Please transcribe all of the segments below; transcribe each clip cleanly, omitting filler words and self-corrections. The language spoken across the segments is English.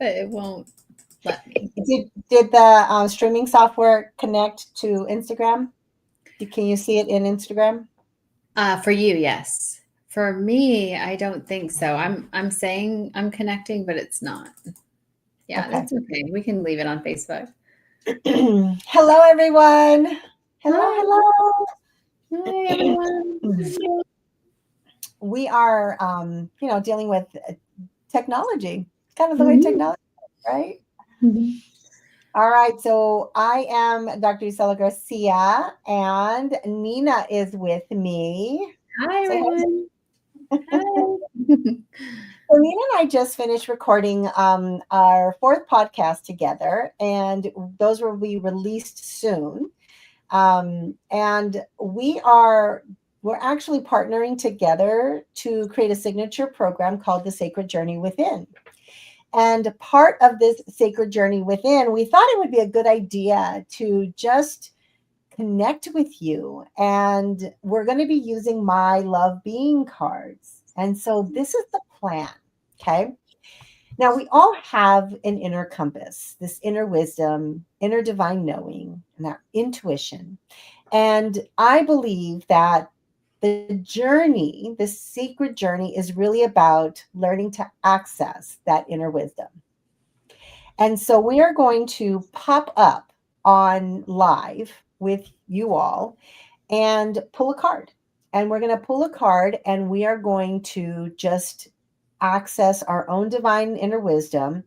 but it won't let me. Did the streaming software connect to Instagram? Can you see it in Instagram? For you, yes. For me, I don't think so. I'm saying I'm connecting, but it's not. Yeah, Okay. that's okay. We can leave it on Facebook. Hello, everyone. Hello, Hi, hello. hi everyone. We are, dealing with technology, kind of the way Mhm. technology, right? Mhm. All right. So I am Dr. Isela Garcia, and Nina is with me. Hi Say hi. everyone. Hi. So Nina and I just finished recording our fourth podcast together, and those will be released soon. And we're actually partnering together to create a signature program called the Sacred Journey Within. And part of this Sacred Journey Within, we thought it would be a good idea to just connect with you. And we're going to be using my love being cards. And so this is the plan. Okay. Now, we all have an inner compass, this inner wisdom, inner divine knowing, and our intuition. And I believe that the journey, the sacred journey, is really about learning to access that inner wisdom. And so we are going to pop up on live with you all and pull a card. And we're going to pull a card and we are going to just access our own divine inner wisdom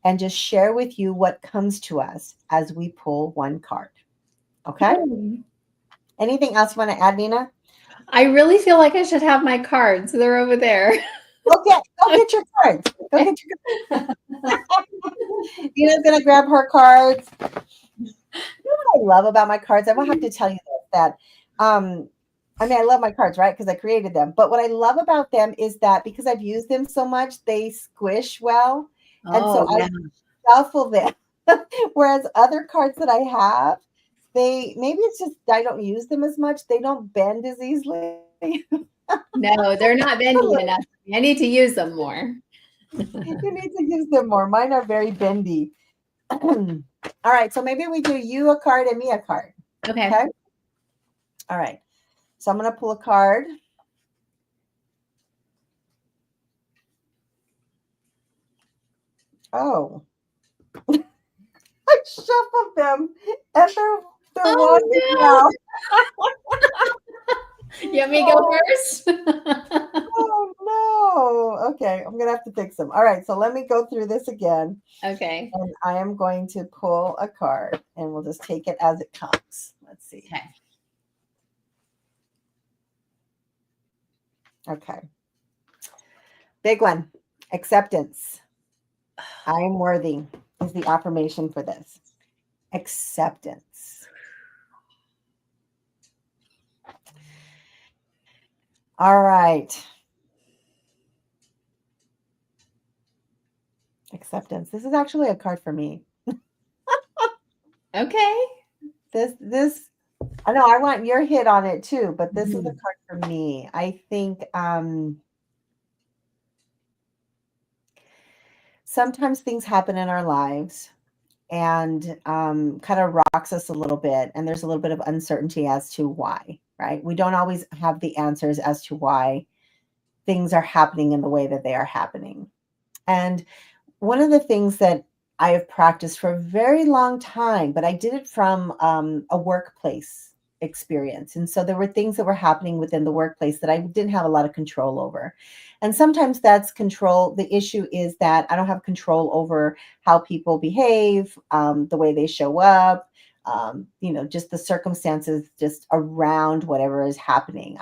and just share with you what comes to us as we pull one card. Okay? Yay. Anything else you want to add, Nina? I really feel like I should have my cards. They're over there. Go get your cards. Go get your cards. Nina's going to grab her cards. You know what I love about my cards? I will have to tell you this, that um, I love my cards, right? Because I created them. But what I love about them is that because I've used them so much, they squish well. And so Oh, I yeah. shuffle them. Whereas other cards that I have, they maybe it's just I don't use them as much. They don't bend as easily. No, they're not bendy enough. I need to use them more. You need to use them more. Mine are very bendy. All right, so maybe we do you a card and me a card. Okay. Okay. All right. So I'm going to pull a card. Oh, I shuffled them and they're wandering Oh now. no. You want me to go Oh, first? oh no. Okay, I'm gonna have to fix them. All right, so let me go through this again. Okay. And I am going to pull a card and we'll just take it as it comes. Let's see. Okay. Okay. Big one. Acceptance. I am worthy is the affirmation for this. Acceptance. All right. Acceptance. This is actually a card for me. Okay. This I know I want your hit on it too, but this is a Mhm. card for me. I think sometimes things happen in our lives and kind of rocks us a little bit, and there's a little bit of uncertainty as to why, right? We don't always have the answers as to why things are happening in the way that they are happening. And one of the things that I have practiced for a very long time, but I did it from a workplace experience. And so there were things that were happening within the workplace that I didn't have a lot of control over. And sometimes that's control. The issue is that I don't have control over how people behave, the way they show up, just the circumstances just around whatever is happening.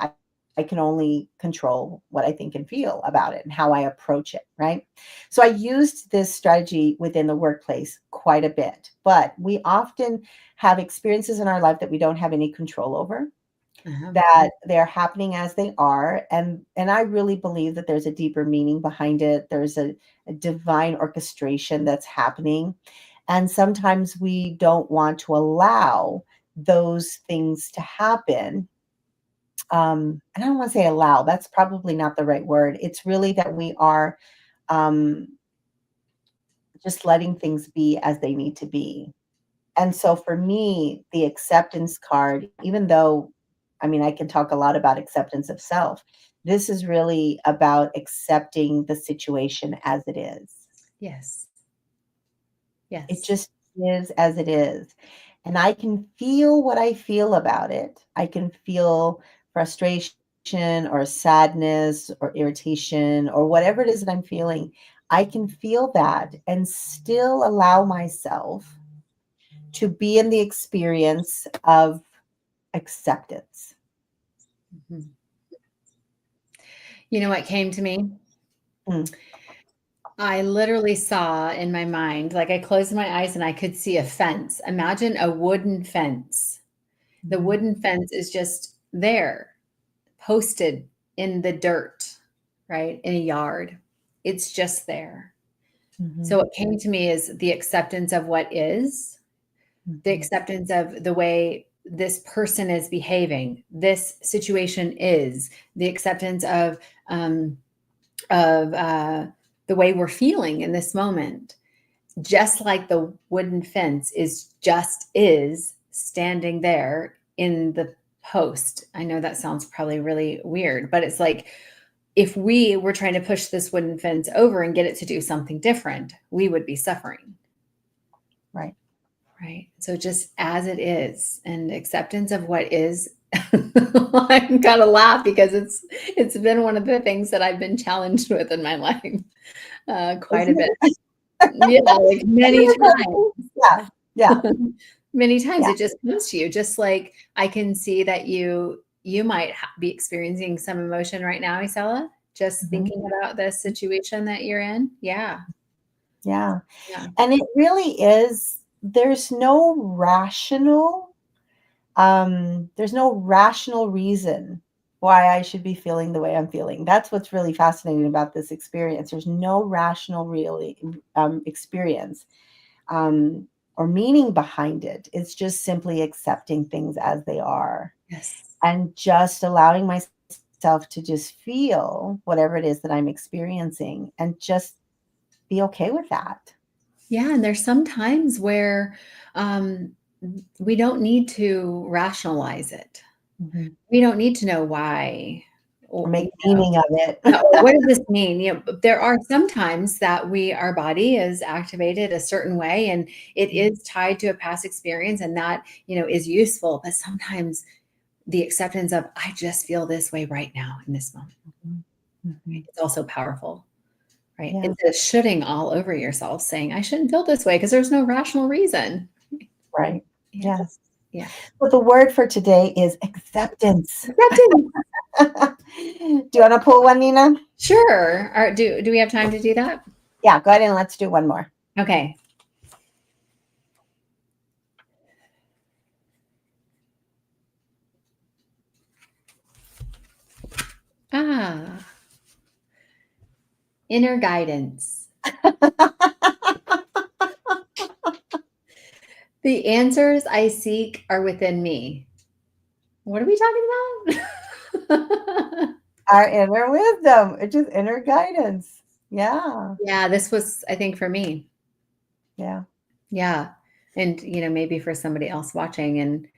I can only control what I think and feel about it and how I approach it, right? So I used this strategy within the workplace quite a bit, but we often have experiences in our life that we don't have any control over, Uh-huh. that they're happening as they are. And I really believe that there's a deeper meaning behind it. There's a divine orchestration that's happening. And sometimes we don't want to allow those things to happen. And I don't want to say allow, that's probably not the right word. It's really that we are um, just letting things be as they need to be. And so for me, the acceptance card, even though, I mean, I can talk a lot about acceptance of self, this is really about accepting the situation as it is. Yes. It Yes. just is as it is. And I can feel what I feel about it. I can feel frustration or sadness or irritation or whatever it is that I'm feeling. I can feel that and still allow myself to be in the experience of acceptance. Mhm. You know what came to me? Mm. I literally saw in my mind, like I closed my eyes and I could see a fence. Imagine a wooden fence. The Mhm. wooden fence is just there, posted in the dirt, right? In a yard. It's just there. So Mhm. what came to me is the acceptance of what is, the Mhm. acceptance of the way this person is behaving, this situation is, the acceptance um, of the way we're feeling in this moment. Just like the wooden fence is standing there in the post. I know that sounds probably really weird, but it's like if we were trying to push this wooden fence over and get it to do something different, we would be suffering. Right. Right. So just as it is and acceptance of what is. I'm gonna laugh because it's been one of the things that I've been challenged with in my life quite a Isn't bit. it? Yeah, like many times. Yeah. Yeah. Many times Yeah. it just comes to you, just like I can see that you might be experiencing some emotion right now, Isela, just Mhm. thinking about the situation that you're in. Yeah. Yeah. Yeah. And it really is, there's no rational reason why I should be feeling the way I'm feeling. That's what's really fascinating about this experience. There's no rational really experience um, or meaning behind it. It's just simply accepting things as they are Yes. and just allowing myself to just feel whatever it is that I'm experiencing and just be okay with that. Yeah, and there's some times where um, we don't need to rationalize it. Mhm. We don't need to know why. Or Or, make meaning of it. yeah, or what does this mean? There are some times that our body is activated a certain way, and it is tied to a past experience, and that is useful. But sometimes the acceptance of I just feel this way right now in this moment, Mhm. right? Mhm. It's also powerful, right? Yeah. Instead of shooting all over yourself, saying I shouldn't feel this way because there's no rational reason. Right. Yeah, Yes. yeah. Well, the word for today is acceptance. Acceptance. Do you want to pull one, Nina? Sure. Do we have time to do that? Yeah, go ahead and let's do one more. Okay. Ah, inner guidance. The answers I seek are within me. What are we talking about? Our inner wisdom, which is inner guidance. Yeah. Yeah, this was, I think, for me. Yeah. Yeah. And, maybe for somebody else watching. And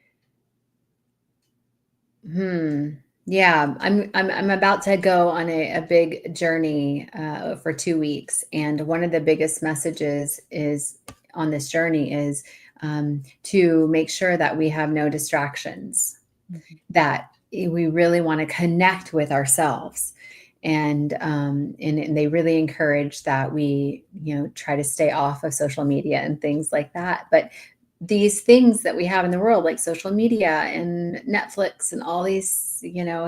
yeah, I'm about to go on a big journey for 2 weeks. And one of the biggest messages is on this journey is to make sure that we have no distractions, Mhm. that we really want to connect with ourselves. And they really encourage that we try to stay off of social media and things like that. But these things that we have in the world, like social media and Netflix and all these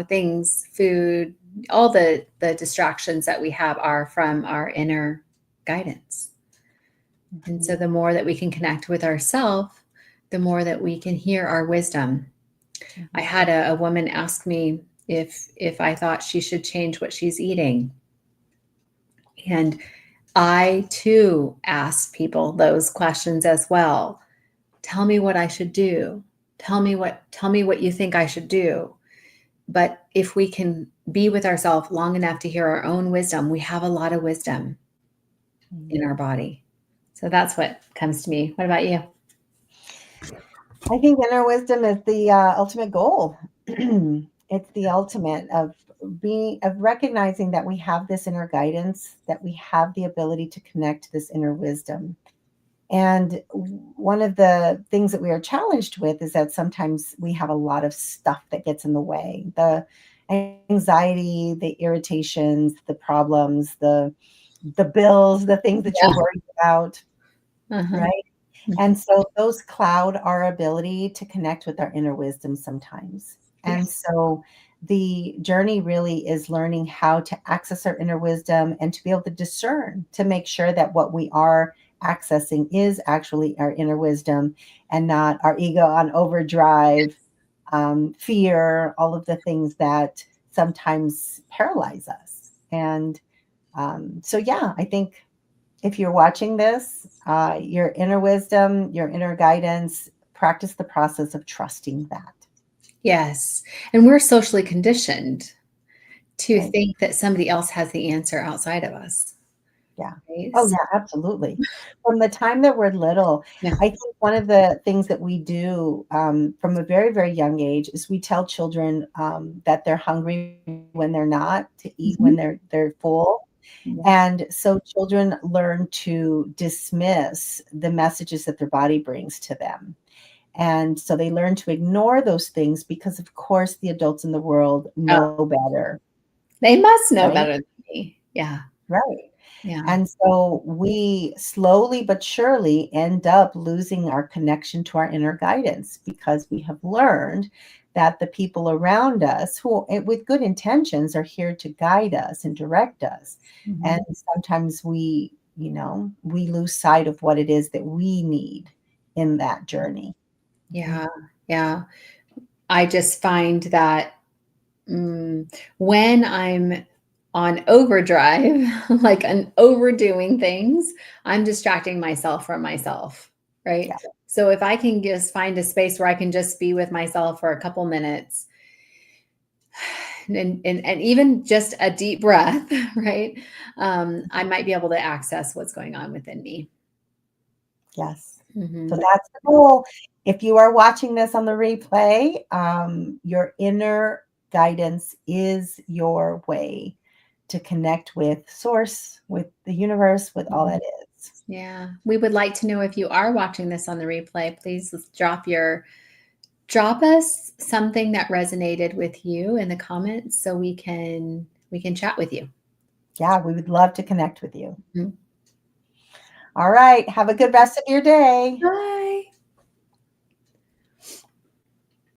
things, food, all the distractions that we have are from our inner guidance. And so Mhm. the more that we can connect with ourselves, the more that we can hear our wisdom. I Mhm. had a woman ask me if I thought she should change what she's eating. And I too asked people those questions as well. Tell me what I should do. Tell me what you think I should do. But if we can be with ourselves long enough to hear our own wisdom, we have a lot of wisdom in our body. So that's what comes to me. What about you? I think inner wisdom is the ultimate goal. It's the ultimate of recognizing that we have this inner guidance, that we have the ability to connect to this inner wisdom. And one of the things that we are challenged with is that sometimes we have a lot of stuff that gets in the way. The anxiety, the irritations, the problems, the bills, the things that you're Yeah. worried about, Uh-huh. right? And so those cloud our ability to connect with our inner wisdom sometimes. Yeah. And so the journey really is learning how to access our inner wisdom and to be able to discern, to make sure that what we are accessing is actually our inner wisdom and not our ego on overdrive, fear, all of the things that sometimes paralyze us. And so, yeah, I think if you're watching this, your inner wisdom, your inner guidance, practice the process of trusting that. Yes. And we're socially conditioned to Right. think that somebody else has the answer outside of us. Yeah. Right? Oh, yeah, absolutely. From the time that we're little, Yeah. I think one of the things that we do from a very, very young age is we tell children that they're hungry when they're not, to eat Mhm. when they're full. Yeah. And so children learn to dismiss the messages that their body brings to them. And so they learn to ignore those things because, of course, the adults in the world Oh, know better, they must know right? better than me. Yeah. Right. Yeah. And so we slowly but surely end up losing our connection to our inner guidance because we have learned that the people around us who, with good intentions, are here to guide us and direct us. And Mhm. sometimes we lose sight of what it is that we need in that journey. Mhm. Yeah. Yeah. I just find that when I'm on overdrive, like an overdoing things, I'm distracting myself from myself, right? Yeah. So if I can just find a space where I can just be with myself for a couple minutes and even just a deep breath, right? I might be able to access what's going on within me. Yes. So Mhm. that's the goal. If you are watching this on the replay, your inner guidance is your way to connect with source, with the universe, with all Mhm. that is. Yeah. We would like to know if you are watching this on the replay, please drop us something that resonated with you in the comments so we can chat with you. Yeah, we would love to connect with you. Mhm. All right. Have a good rest of your day. Bye.